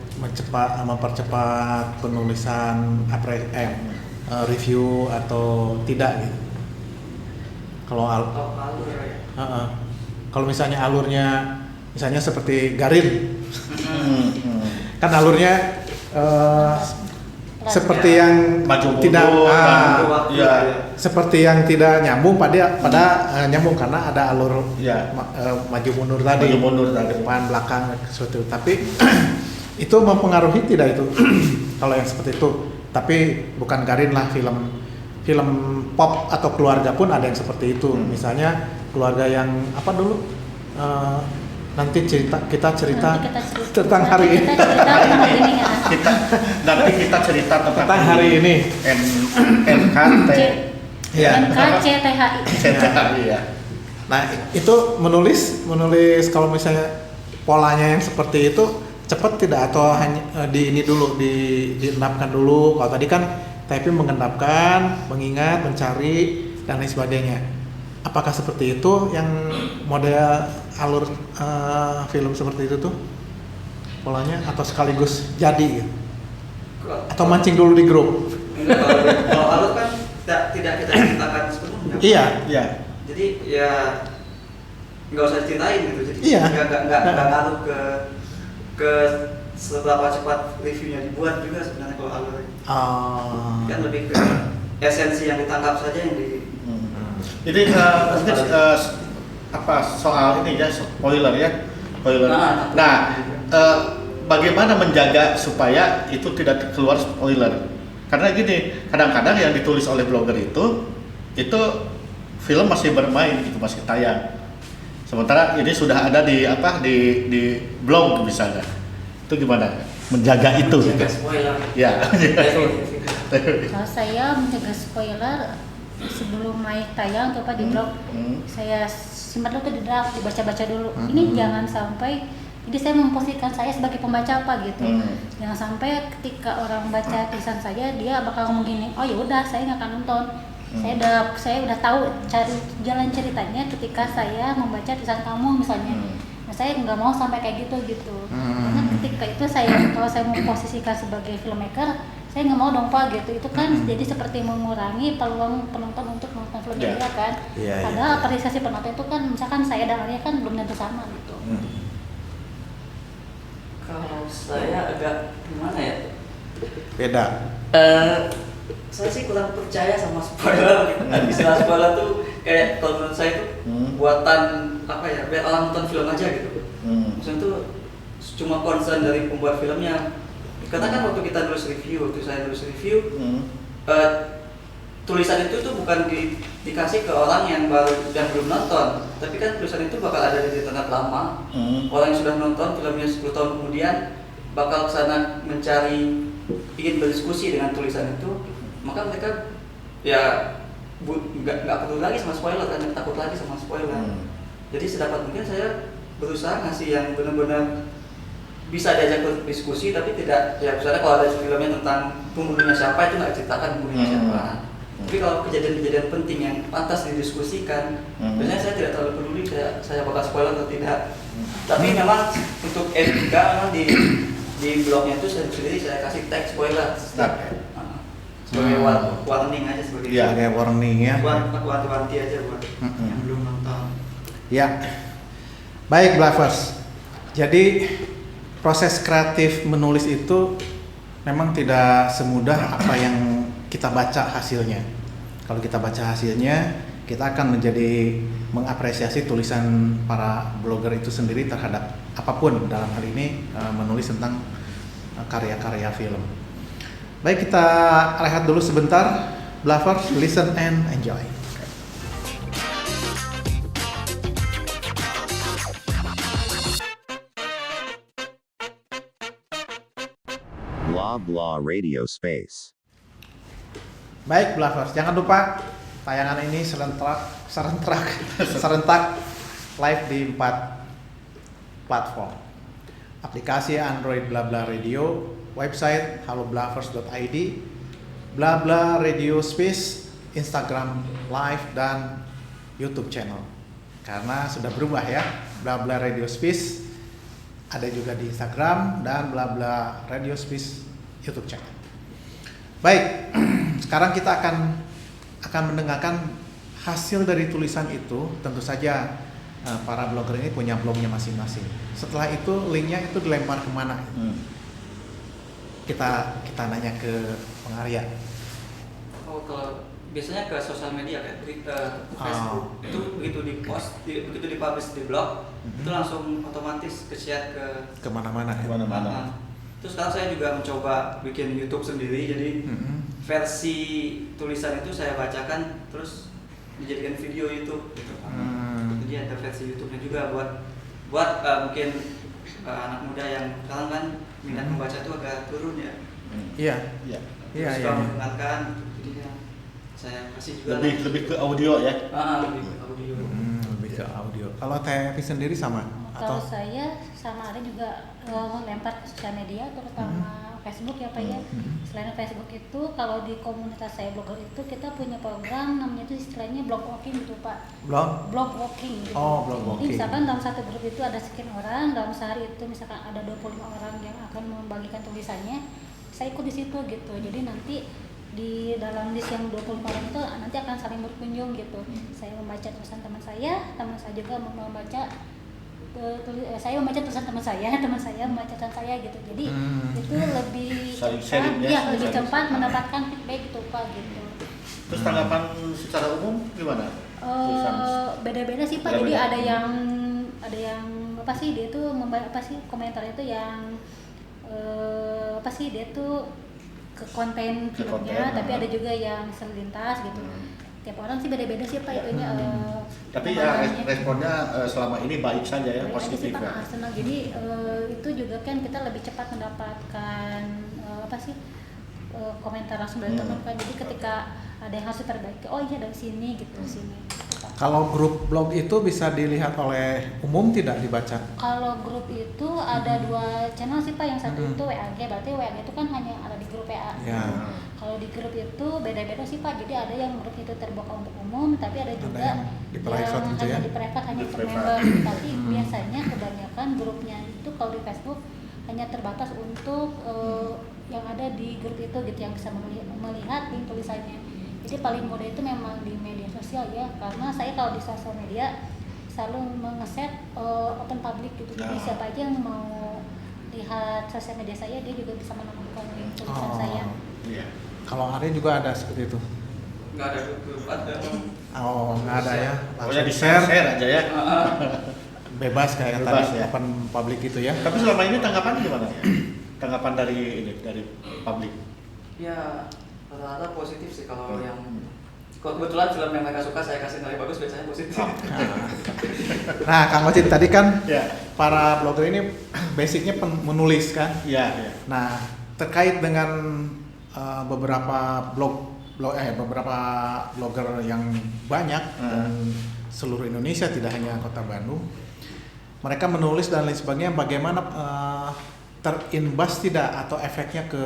Speaker 1: mempercepat penulisan review atau tidak gitu. Kalau kalau misalnya alurnya misalnya seperti Garin, kan alurnya seperti
Speaker 2: Ya.
Speaker 1: yang
Speaker 3: Maju
Speaker 1: tidak
Speaker 3: mundur, dan-
Speaker 2: Waktu
Speaker 3: ya.
Speaker 1: seperti yang tidak nyambung pada nyambung karena ada alur
Speaker 3: Ya.
Speaker 1: maju mundur tadi,
Speaker 3: Maju mundur tadi.
Speaker 1: depan belakang sesuatu. Tapi itu mempengaruhi tidak itu kalau yang seperti itu. Tapi bukan garin lah, film pop atau keluarga pun ada yang seperti itu. Misalnya keluarga yang apa dulu, nanti kita cerita tentang hari ini.
Speaker 4: Kita cerita tentang hari ini ya.
Speaker 3: Nanti kita cerita
Speaker 1: Tentang hari ini.
Speaker 3: NKT.
Speaker 1: Ya.
Speaker 4: NKCTHI.
Speaker 3: CTHI ya.
Speaker 1: Nah, itu menulis kalau misalnya polanya yang seperti itu cepat tidak, atau hanya di ini dulu diendapkan dulu. Kalau tadi kan typing mengendapkan, mengingat, mencari dan lain sebagainya. Apakah seperti itu yang model alur film seperti itu tuh polanya, atau sekaligus jadi gitu? Atau mancing dulu di grup?
Speaker 2: Enggak, kalau alur kan tidak kita ceritakan sepenuhnya.
Speaker 1: Iya.
Speaker 3: Iya.
Speaker 2: Jadi ya nggak usah diceritain gitu. Jadi
Speaker 1: Iya.
Speaker 2: nggak ngaruh ke seberapa cepat reviewnya dibuat juga sebenarnya kalau alur. Kan lebih ke esensi yang ditangkap saja yang di.
Speaker 3: Jadi mungkin apa soal ini ya, spoiler ya, spoiler. Nah, bagaimana menjaga supaya itu tidak keluar spoiler? Karena gini, kadang-kadang yang ditulis oleh blogger itu film masih bermain, itu masih tayang. Sementara ini sudah ada di blog misalnya. Itu gimana? Menjaga itu.
Speaker 2: Jaga spoiler.
Speaker 3: Ya.
Speaker 4: Kalau saya mencegah spoiler sebelum naik tayang atau di blog, saya simpan dulu tuh di draft, dibaca-baca dulu. Ini jangan sampai, jadi saya memposisikan saya sebagai pembaca apa gitu. Jangan sampai ketika orang baca tulisan saya dia bakal ngomong gini, oh ya udah saya nggak akan nonton. Saya udah tahu cari jalan ceritanya ketika saya membaca tulisan kamu misalnya. Nah, saya nggak mau sampai kayak gitu. Karena ketika itu kalau saya memposisikan sebagai filmmaker, saya nggak mau dong Pak gitu. Itu kan jadi seperti mengurangi peluang penonton untuk menonton filmnya dia kan. Padahal apresiasi penonton itu kan, misalkan saya dan Arya kan belum tentu sama gitu.
Speaker 2: Kalau saya agak gimana ya?
Speaker 1: Beda.
Speaker 2: Saya sih kurang percaya sama spoiler gitu. Istilah spoiler tuh kayak kalau menurut saya itu buatan apa ya, biar orang nonton film aja gitu. Maksudnya tuh cuma concern dari pembuat filmnya. Karena kan waktu saya nulis review, tulisan itu tuh bukan dikasih ke orang yang belum nonton, tapi kan tulisan itu bakal ada di internet lama. Orang yang sudah nonton filmnya 10 tahun kemudian bakal kesana mencari, ingin berdiskusi dengan tulisan itu, maka mereka ya nggak perlu lagi sama spoiler, karena takut lagi sama spoiler. Jadi sedapat mungkin saya berusaha ngasih yang benar-benar bisa diajak berdiskusi, tapi tidak ya misalnya kalau ada filmnya tentang pembunuhnya siapa itu nggak ceritakan pembunuhnya siapa. Tapi kalau kejadian-kejadian penting yang pantas didiskusikan, biasanya saya tidak terlalu peduli saya bakal spoiler atau tidak. Tapi memang untuk etika memang di blognya itu sendiri saya kasih tag spoiler. Sebagai warning aja, sebagai
Speaker 1: warning ya.
Speaker 2: Wanti-wanti aja buat yang belum nonton.
Speaker 1: Ya. Baik Blavers. Jadi proses kreatif menulis itu memang tidak semudah apa yang kita baca hasilnya. Kalau kita baca hasilnya, kita akan menjadi mengapresiasi tulisan para blogger itu sendiri terhadap apapun, dalam hal ini menulis tentang karya-karya film. Baik, kita rehat dulu sebentar. Blavers, listen and enjoy.
Speaker 5: Blah blah radio space.
Speaker 1: Baik Blavers, jangan lupa tayangan ini serentak live di 4 platform. Aplikasi Android Blabla Radio, website halloblavers.id, Blabla Radio Space, Instagram Live, dan YouTube channel. Karena sudah berubah ya, Blabla Radio Space ada juga di Instagram, dan Blabla Radio Space YouTube channel. Baik, sekarang kita akan mendengarkan hasil dari tulisan itu. Tentu saja para blogger ini punya blognya masing-masing. Setelah itu linknya itu dilempar kemana? kita nanya ke Bang Arya.
Speaker 2: Oh, kalau biasanya ke sosial media kayak Twitter, Facebook, itu begitu di post, begitu dipublish di blog, itu langsung otomatis ke-share ke
Speaker 1: Kemana-mana ya?
Speaker 3: Kemana-mana.
Speaker 2: Terus sekarang saya juga mencoba bikin YouTube sendiri, jadi versi tulisan itu saya bacakan terus dijadikan video YouTube gitu. Jadi ada versi YouTube-nya juga buat mungkin anak muda yang sekarang kan minat membaca itu agak turun ya.
Speaker 1: Iya.
Speaker 2: Suka mendengarkan, jadinya saya kasih juga
Speaker 3: Lebih ke audio ya.
Speaker 2: lebih ke audio.
Speaker 1: Lebih ke audio. Kalau Tevi sendiri sama?
Speaker 4: Kalau saya sama ada juga lempar ke sosial media, terutama Facebook ya Pak ya. Selain Facebook itu, kalau di komunitas saya blogger itu kita punya program namanya itu istilahnya blog walking gitu Pak. Blog walking gitu.
Speaker 1: Oh, blog walking.
Speaker 4: Jadi misalkan dalam satu grup itu ada sekian orang, dalam sehari itu misalkan ada 25 orang yang akan membagikan tulisannya, saya ikut di situ gitu. Jadi nanti di dalam list yang 25 orang itu nanti akan saling berkunjung gitu. Saya membaca tulisan teman saya juga membaca saya membaca tulisan teman saya membaca tulisan saya gitu. Jadi itu lebih
Speaker 3: Saling
Speaker 4: cepat,
Speaker 3: sharing ya,
Speaker 4: ya
Speaker 3: saling
Speaker 4: lebih
Speaker 3: sharing.
Speaker 4: cepat mendapatkan feedback gitu Pak gitu.
Speaker 3: Terus tanggapan secara umum gimana? Tulisan.
Speaker 4: Beda-beda sih Pak. Jadi
Speaker 3: Beda-beda.
Speaker 4: ada yang apa sih dia tuh apa sih komentar itu yang apa sih dia tuh ke konten
Speaker 3: Ke
Speaker 4: filmnya,
Speaker 3: konten,
Speaker 4: tapi ada juga yang selintas gitu. Tiap orang sih beda-beda sih Pak itunya.
Speaker 3: Tapi ya
Speaker 4: komentarnya.
Speaker 3: responnya selama ini baik saja ya,
Speaker 4: Baik aja sih
Speaker 3: positif
Speaker 4: Pak,
Speaker 3: ya.
Speaker 4: senang. Jadi itu juga kan kita lebih cepat mendapatkan apa sih komentar langsung dari teman kan. Jadi ketika ada yang harus diperbaiki, oh iya dari sini gitu sini. Gitu, Pak.
Speaker 1: Kalau grup blog itu bisa dilihat oleh umum, tidak dibaca?
Speaker 4: Kalau grup itu ada 2 channel sih Pak. Yang satu itu WAG, berarti WAG itu kan hanya ada di grup WA.
Speaker 1: Ya.
Speaker 4: Kalau di grup itu beda-beda sih Pak. Jadi ada yang grup itu terbuka untuk umum, tapi ada juga
Speaker 1: yang di private gitu ya?
Speaker 4: hanya di private, hanya
Speaker 3: Di
Speaker 4: untuk
Speaker 3: private.
Speaker 4: member. Tapi biasanya kebanyakan grupnya itu kalau di Facebook hanya terbatas untuk yang ada di grup itu gitu, yang bisa melihat link tulisannya. Jadi paling mudah itu memang di media sosial ya, karena saya kalau di sosial media selalu mengeset open public gitu. Jadi siapa aja yang mau lihat sosial media saya, dia juga bisa menemukan link tulisan saya.
Speaker 3: Iya.
Speaker 1: Kalau Arya juga ada seperti itu?
Speaker 2: Nggak ada grup ada.
Speaker 1: Oh, nggak ada ya?
Speaker 3: Pokoknya di share aja ya.
Speaker 1: Bebas kayak
Speaker 3: Bebas,
Speaker 1: tadi
Speaker 3: ya.
Speaker 1: open public gitu ya?
Speaker 3: Tapi selama ini tanggapan gimana ya? Tanggapan dari publik.
Speaker 2: Ya rata-rata positif sih kalau yang kebetulan film yang mereka suka saya kasih nilai bagus biasanya positif.
Speaker 1: Nah, Kang Ocit tadi kan
Speaker 3: Ya.
Speaker 1: para blogger ini basicnya menulis kan?
Speaker 3: Iya.
Speaker 1: Nah, terkait dengan beberapa beberapa blogger yang banyak dan seluruh Indonesia, tidak hanya Kota Bandung, mereka menulis dan lain sebagainya, bagaimana terimbas tidak atau efeknya ke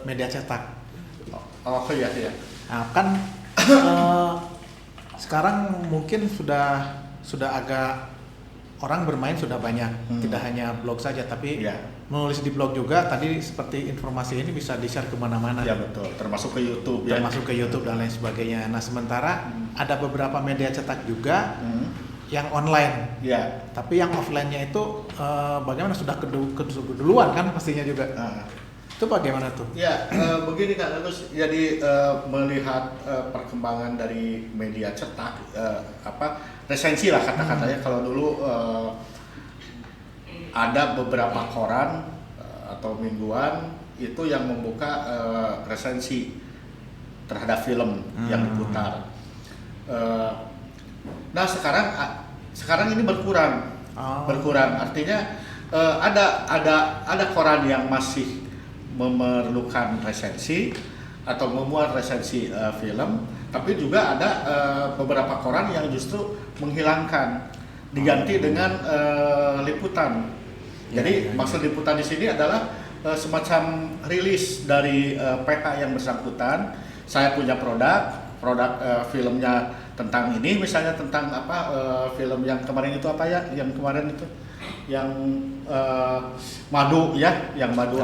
Speaker 1: media cetak?
Speaker 3: Oh iya.
Speaker 1: Nah, kan sekarang mungkin sudah agak orang bermain sudah banyak, tidak hanya blog saja, tapi
Speaker 3: Iya.
Speaker 1: menulis di blog juga. Tadi seperti informasi ini bisa di-share kemana-mana,
Speaker 3: Ya betul, termasuk ke YouTube ya.
Speaker 1: termasuk ke YouTube dan lain sebagainya. Nah, sementara ada beberapa media cetak juga yang online,
Speaker 3: Ya.
Speaker 1: tapi yang offline-nya itu bagaimana, sudah keduluan kan pastinya juga. Itu bagaimana tuh?
Speaker 3: Ya, begini Kak Agus, jadi melihat perkembangan dari media cetak, resensi lah kata-katanya. Kalau dulu ada beberapa koran atau mingguan itu yang membuka resensi terhadap film yang diputar. Nah sekarang ini berkurang, artinya ada koran yang masih memerlukan resensi atau memuat resensi film, tapi juga ada beberapa koran yang justru menghilangkan, diganti dengan liputan. Jadi maksud liputan di sini adalah semacam rilis dari PH yang bersangkutan. Saya punya produk filmnya tentang ini, misalnya tentang film yang kemarin itu yang madu ya, yang madu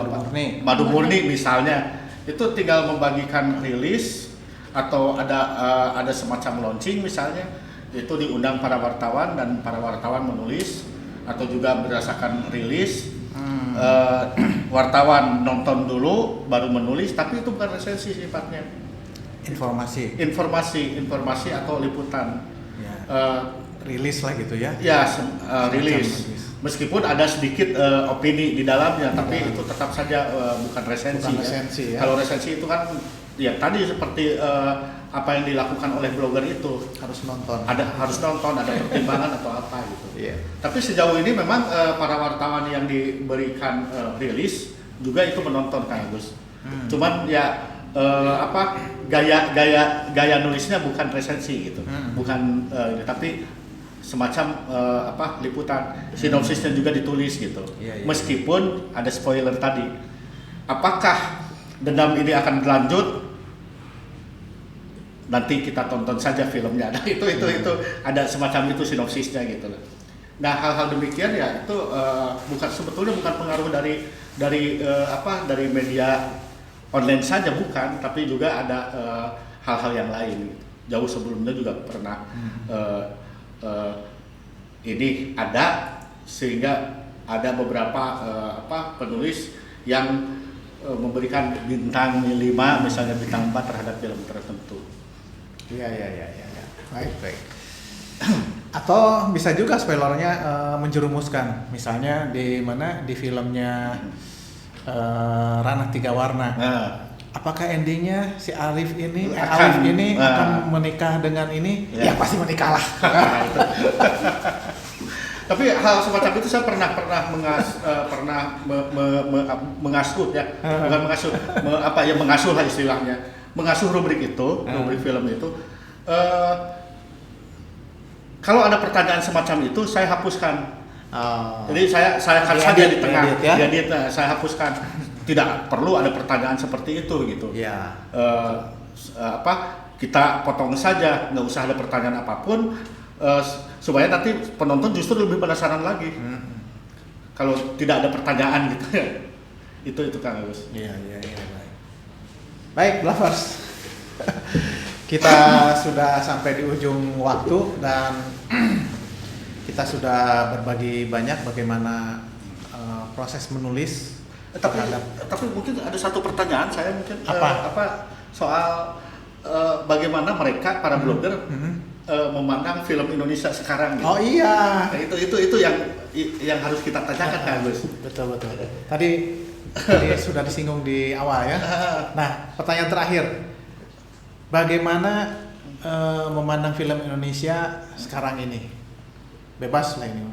Speaker 3: murni misalnya, itu tinggal membagikan rilis atau ada semacam launching misalnya, itu diundang para wartawan dan para wartawan menulis, atau juga berdasarkan rilis wartawan nonton dulu baru menulis, tapi itu bukan resensi sifatnya. Informasi atau liputan.
Speaker 1: Ya.
Speaker 3: Eh,
Speaker 1: Rilis lah gitu ya.
Speaker 3: Ya,
Speaker 1: Semacam
Speaker 3: rilis. Meskipun ada sedikit opini di dalamnya, tapi itu tetap saja bukan resensi.
Speaker 1: Bukan
Speaker 3: ya.
Speaker 1: resensi, ya.
Speaker 3: Kalau resensi itu kan, ya tadi seperti apa yang dilakukan oleh blogger itu
Speaker 1: Harus nonton.
Speaker 3: harus nonton, ada pertimbangan atau apa gitu.
Speaker 1: Iya.
Speaker 3: Tapi sejauh ini memang para wartawan yang diberikan rilis juga itu menonton Kang Agus. Cuman ya gaya nulisnya bukan resensi gitu, bukan tapi semacam liputan, sinopsisnya juga ditulis gitu.
Speaker 1: Iya.
Speaker 3: Meskipun ada spoiler tadi, apakah dendam ini akan berlanjut? Nanti kita tonton saja filmnya. Nah, itu ada semacam itu sinopsisnya gitu loh. Nah, hal-hal demikian ya itu sebetulnya bukan pengaruh dari media online saja, bukan, tapi juga ada hal-hal yang lain. Jauh sebelumnya juga pernah ini ada, sehingga ada beberapa penulis yang memberikan bintang 5 misalnya bintang 4 terhadap film tertentu.
Speaker 1: Iya. Baik. Atau bisa juga spoilernya menjerumuskan. Misalnya di filmnya Ranah Tiga Warna.
Speaker 3: Nah,
Speaker 1: Apakah endingnya si Alif ini
Speaker 3: Akan,
Speaker 1: akan menikah dengan ini?
Speaker 3: Ya.
Speaker 1: Ya pasti menikah lah.
Speaker 3: tapi hal semacam itu saya pernah mengasuh ya, bukan mengasuh, mengasuh lah istilahnya, mengasuh rubrik itu, rubrik film itu. Kalau ada pertanyaan semacam itu saya hapuskan. Jadi saya akan saja di tengah, diedit, saya hapuskan. Tidak perlu ada pertanyaan seperti itu gitu.
Speaker 1: Ya.
Speaker 3: Kita potong saja, nggak usah ada pertanyaan apapun. Supaya nanti penonton justru lebih penasaran lagi. Kalau tidak ada pertanyaan gitu ya. Itu Kang Agus.
Speaker 1: Iya, baik lovers. Kita sudah sampai di ujung waktu dan kita sudah berbagi banyak bagaimana proses menulis.
Speaker 3: Tapi mungkin ada satu pertanyaan saya mungkin soal bagaimana mereka para blogger memandang film Indonesia sekarang gitu.
Speaker 1: Oh iya.
Speaker 3: Nah, itu yang harus kita tanyakan Kang Agus.
Speaker 1: Betul. Tadi sudah disinggung di awal ya. Nah, pertanyaan terakhir. Bagaimana memandang film Indonesia sekarang ini? Bebas lah ini.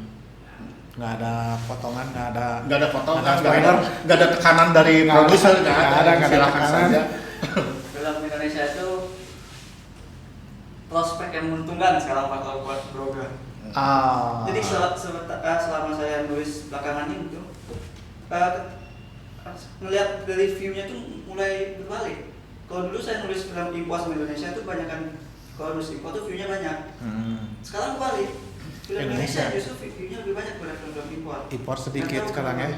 Speaker 1: Nggak ada potongan, nggak ada spoiler,
Speaker 3: nggak ada tekanan dari produser, nggak ada
Speaker 1: tekanan
Speaker 3: saja.
Speaker 2: Film Indonesia itu prospek yang menguntungkan sekarang kalau buat blogger. Jadi selama saya nulis belakangan ini tuh ngelihat dari view-nya tuh mulai berbalik. Kalau dulu saya nulis film impor sama Indonesia tuh banyakan, kalau nulis impor tuh view-nya banyak. Sekarang berbalik. Film Indonesia justru view-nya lebih banyak daripada film impor.
Speaker 1: Impor sedikit sekarang ya.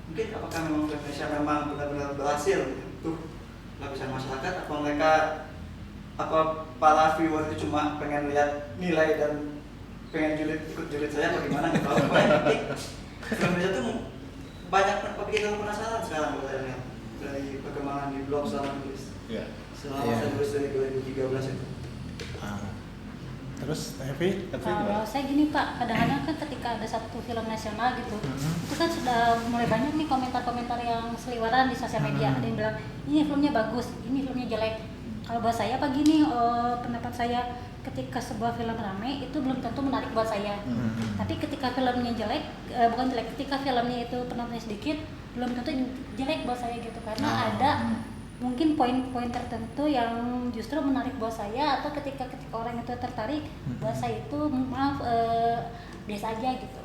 Speaker 2: Mungkin apakah memang film Indonesia memang benar-benar berhasil untuk lapisan masyarakat, atau mereka para viewer itu cuma pengen lihat nilai dan pengen ikut julid saya bagaimana gitu. Film Indonesia tuh banyak bikin penasaran sekarang kalau saya lihat dari perkembangan di blog selama nulis. Selama saya nulis dari 2013 itu.
Speaker 1: Terus Evi?
Speaker 4: Kalau saya gini Pak, kadang-kadang kan ketika ada satu film nasional gitu, itu kan sudah mulai banyak nih komentar-komentar yang seliweran di sosial media. Ada yang bilang, ini filmnya bagus, ini filmnya jelek. Kalau buat saya apa gini, pendapat saya, ketika sebuah film rame itu belum tentu menarik buat saya. Tapi ketika filmnya jelek, ketika filmnya itu penontonnya sedikit, belum tentu jelek buat saya gitu. Karena ada mungkin poin-poin tertentu yang justru menarik buat saya, atau ketika orang itu tertarik, buat saya itu biasa aja gitu.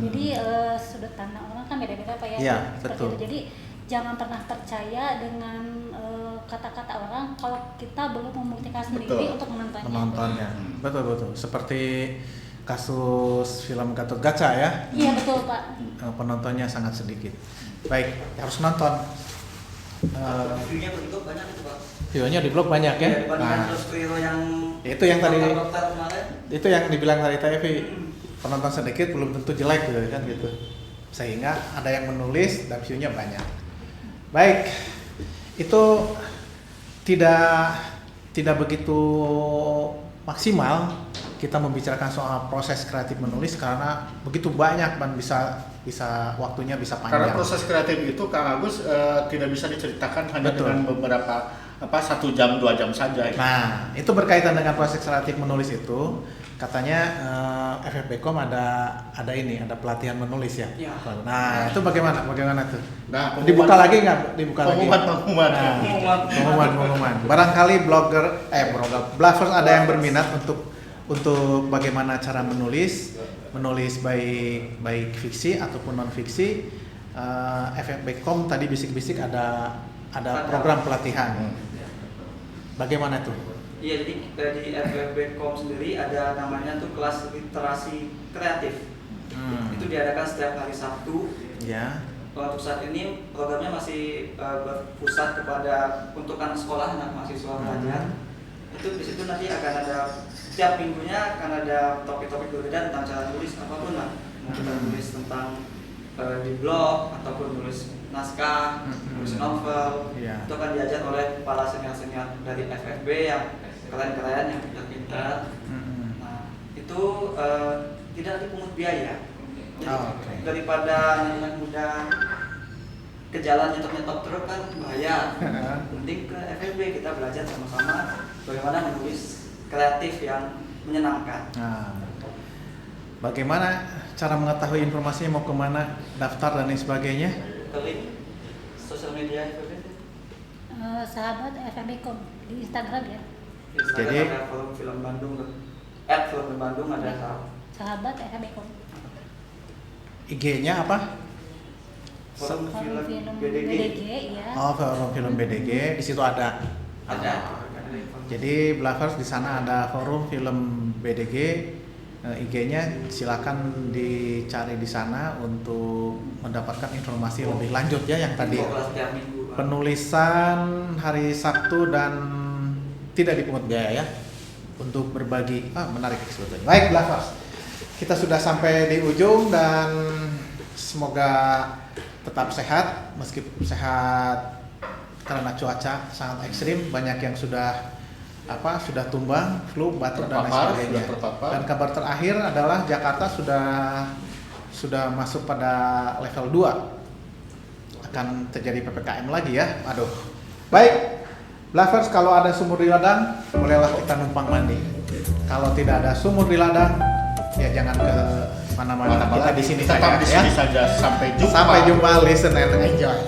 Speaker 4: Jadi sudut pandang orang kan beda-beda Pak ya.
Speaker 1: Iya,
Speaker 4: Seperti
Speaker 1: betul.
Speaker 4: itu. Jadi jangan pernah percaya dengan kata-kata orang kalau kita belum membuktikan sendiri untuk menontonnya.
Speaker 1: Betul. Seperti kasus film Gatot Kaca ya.
Speaker 4: Iya betul Pak.
Speaker 1: Penontonnya sangat sedikit. Baik, harus nonton.
Speaker 2: View-nya di blog banyak itu Pak.
Speaker 1: View-nya di blog banyak ya.
Speaker 2: Dibandingkan Trustiro yang
Speaker 1: itu yang tadi
Speaker 2: dokter kemarin.
Speaker 1: itu yang dibilang tadi Evi. Penonton sedikit belum tentu jelek gitu kan gitu. sehingga ada yang menulis dan view-nya banyak. Baik, itu tidak begitu maksimal kita membicarakan soal proses kreatif menulis karena begitu banyak dan bisa waktunya bisa
Speaker 3: Karena
Speaker 1: panjang.
Speaker 3: proses kreatif itu Kang Agus tidak bisa diceritakan hanya
Speaker 1: Betul.
Speaker 3: dengan beberapa 1 jam 2 jam saja.
Speaker 1: Nah, itu berkaitan dengan proses kreatif menulis itu. Katanya FFB.com ada pelatihan menulis ya.
Speaker 2: Ya.
Speaker 1: Nah, itu bagaimana tuh?
Speaker 3: Nah,
Speaker 1: Dibuka lagi nggak?
Speaker 3: Pengumuman.
Speaker 1: Nah, pengumuman. Barangkali bloggers ada yang berminat untuk bagaimana cara menulis baik fiksi ataupun non fiksi. FFB.com tadi bisik-bisik ada program pelatihan. Bagaimana tuh?
Speaker 2: Iya, jadi di FFB.com sendiri ada namanya tuh kelas literasi kreatif. Itu diadakan setiap hari Sabtu.
Speaker 1: Ya.
Speaker 2: Untuk saat ini programnya masih berpusat kepada untuk anak sekolah, anak mahasiswa pelajar. Itu di situ nanti akan ada setiap minggunya akan ada topik-topik berbeda tentang cara nulis apapun lah. Mau kita nulis tentang di blog ataupun nulis naskah, nulis novel.
Speaker 1: Iya.
Speaker 2: Itu akan diajar oleh para senior-senior dari FFB yang keren-keren, yang pintar-pintar. Nah, itu tidak dipungut biaya. Jadi
Speaker 1: Okay.
Speaker 2: daripada anak muda ke jalan nyetop truk kan bahaya. Mending ke FFB kita belajar sama-sama bagaimana menulis kreatif yang menyenangkan.
Speaker 1: Nah, bagaimana cara mengetahui informasinya mau kemana, daftar dan lain sebagainya?
Speaker 2: Ke link sosial media FFB.
Speaker 4: Sahabat FFB.com di Instagram ya.
Speaker 2: Instagram
Speaker 1: Jadi
Speaker 2: ada forum film Bandung, @film Bandung ada
Speaker 4: Sahabat FFB.com.
Speaker 1: IG-nya apa?
Speaker 2: forum
Speaker 4: Forum
Speaker 2: film
Speaker 4: film
Speaker 2: BDG.
Speaker 4: BDG ya.
Speaker 1: Oh, forum film BDG, di situ ada.
Speaker 2: Ada.
Speaker 1: Jadi Blavers di sana ada forum film BDG. IG-nya silakan dicari di sana untuk mendapatkan informasi lebih lanjut ya yang tadi.
Speaker 2: Kelas tiap minggu.
Speaker 1: Penulisan hari Sabtu dan tidak dipungut biaya ya untuk berbagi. Menarik sebetulnya. Baik Blavers, kita sudah sampai di ujung dan semoga tetap sehat meskipun sehat karena cuaca sangat ekstrim, banyak yang sudah tumbang, flu, batuk dan lain sebagainya. Dan kabar terakhir adalah Jakarta sudah masuk pada level 2. Akan terjadi PPKM lagi ya. Aduh. Baik. Blavers, kalau ada sumur di ladang, bolehlah kita numpang mandi. Kalau tidak ada sumur di ladang, ya jangan ke mana-mana. Kita di sini
Speaker 3: tetap
Speaker 1: saja
Speaker 3: di sini
Speaker 1: ya.
Speaker 3: saja. Sampai jumpa.
Speaker 1: Sampai jumpa, listen and enjoy.